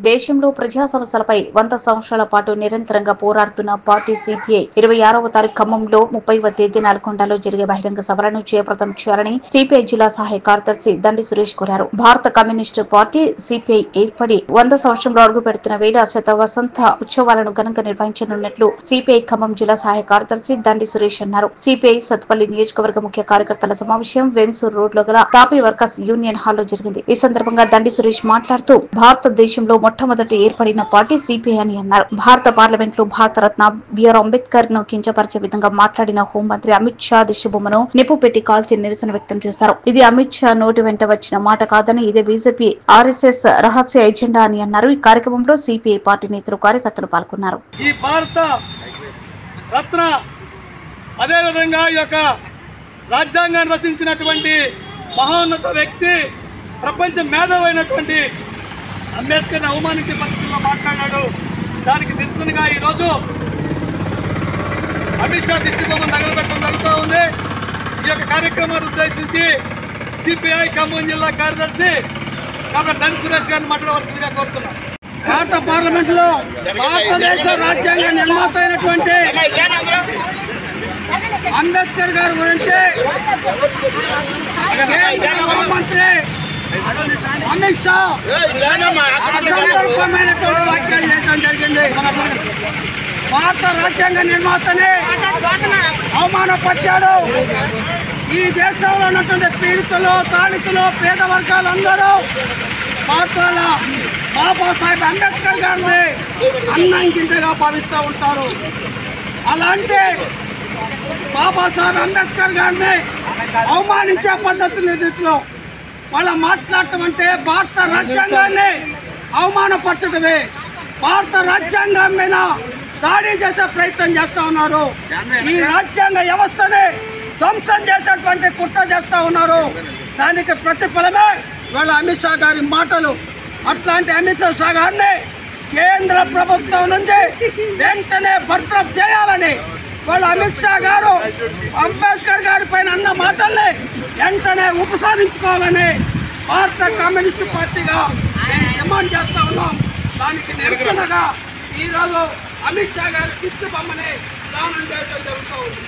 దేశంలో ప్రజా సమస్యలపై 100 సంవత్సరాల పాటు నిరంతరంగా పోరాడుతున్న పార్టీ సిపిఐ 26వ తారీఖు ఖమ్మంలో 30వ తేదీ నల్గొండలో జరిగే బహిరంగ సభలను జయప్రదం చేయాలని సిపిఐ జిల్లా సహాయ కార్యదర్శి దండి సురేష్ కోరారు. భారత కమ్యూనిస్టు పార్టీ సిపిఐ ఏర్పడి 100 సంవత్సరంలో అడుగు పెడుతున్న వేళ శత వసంత ఉత్సవాలను ఘనంగా నిర్వహించనున్నట్లు సిపిఐ ఖమ్మం జిల్లా సహాయ కార్యదర్శి దండి సురేష్ అన్నారు. సిపిఐ సత్పల్లి నియోజకవర్గ ముఖ్య కార్యకర్తల సమావేశం వెంసూర్ రోడ్ లో గల తాపీ వర్కర్స్ యూనియన్ హాల్లో జరిగింది. ఈ సందర్భంగా దండి సురేష్ మాట్లాడుతూ భారతదేశంలో మొట్టమొదటి ఏర్పడిన పార్టీ సిపిఐ అని అన్నారు. భారత పార్లమెంట్ లో భారతరత్న బిఆర్ అంబేద్కర్ ను కించపరిచే విధంగా మాట్లాడిన హోంమంత్రి అమిత్ షా దిష్టిబొమ్మను నిప్పు పెట్టి కాల్చి నిరసన వ్యక్తం చేశారు. ఇది అమిత్ షా నోటి వెంట వచ్చిన మాట కాదని ఇదే బీజేపీ ఆర్ఎస్ఎస్ రహస్య ఎజెండా అని అన్నారు. ఈ కార్యక్రమంలో సిపిఐ పార్టీ నేతలు కార్యకర్తలు పాల్గొన్నారు. ఈ భారత రత్న అదేవిధంగా ఈ యొక్క రాజ్యాంగాన్ని రచించినటువంటి మహోన్నత వ్యక్తి ప్రపంచ మేధావైనటువంటి అంబేద్కర్ని అవమానించే పద్ధతిలో మాట్లాడాడు. దానికి నిరసనగా ఈరోజు అమిత్ షా దిష్టిబొమ్మను తగలబెట్టడం జరుగుతూ ఉంది. ఈ యొక్క కార్యక్రమాన్ని ఉద్దేశించి సిపిఐ ఖమ్మం జిల్లా కార్యదర్శి డాక్టర్ దండి సురేష్ గారిని మాట్లాడవలసిందిగా కోరుతున్నాం. భారత పార్లమెంట్ లో భారతదేశ రాజ్యాంగ నిర్మాత అయినటువంటి అంబేద్కర్ గారి గురించి కేంద్ర హోంమంత్రి అమిత్ షా అసందర్భమైనటువంటి వ్యాఖ్యలు చేయడం జరిగింది. భారత రాజ్యాంగ నిర్మాతని అవమానపరిచాడు. ఈ దేశంలో ఉన్నటువంటి పీడితులు, దళితులు, పేద వర్గాలందరూ భారతల బాబాసాహెబ్ అంబేద్కర్ గారిని అన్నంకింతగా భావిస్తూ ఉంటారు. అలాంటి బాబాసాహెబ్ అంబేద్కర్ గారిని అవమానించే పద్ధతులు వాళ్ళ మాట్లాడటం అంటే భారత రాజ్యాంగాన్ని అవమానపరచడమే. భారత రాజ్యాంగం మీద దాడి చేసే ప్రయత్నం చేస్తూ ఉన్నారు. ఈ రాజ్యాంగ వ్యవస్థని ధ్వంసం చేసేటువంటి కుట్ర చేస్తూ ఉన్నారు. దానికి ప్రతిఫలమే వాళ్ళ అమిత్ షా గారి మాటలు. అట్లాంటి అమిత్ షా గారిని కేంద్ర ప్రభుత్వం నుంచి వెంటనే బర్తరఫ్ చేయాలని వాళ్ళ అమిత్ షా గారు అంబేద్కర్ గారి పైన అన్న మాటల్ని వెంటనే ఉపసంహరించుకోవాలని భారత కమ్యూనిస్టు పార్టీగా డిమాండ్ చేస్తా ఉన్నాం. దానికి నిరసనగా ఈరోజు అమిత్ షా గారి దిష్టిబొమ్మని దానం చేయడం జరుగుతూ ఉంది.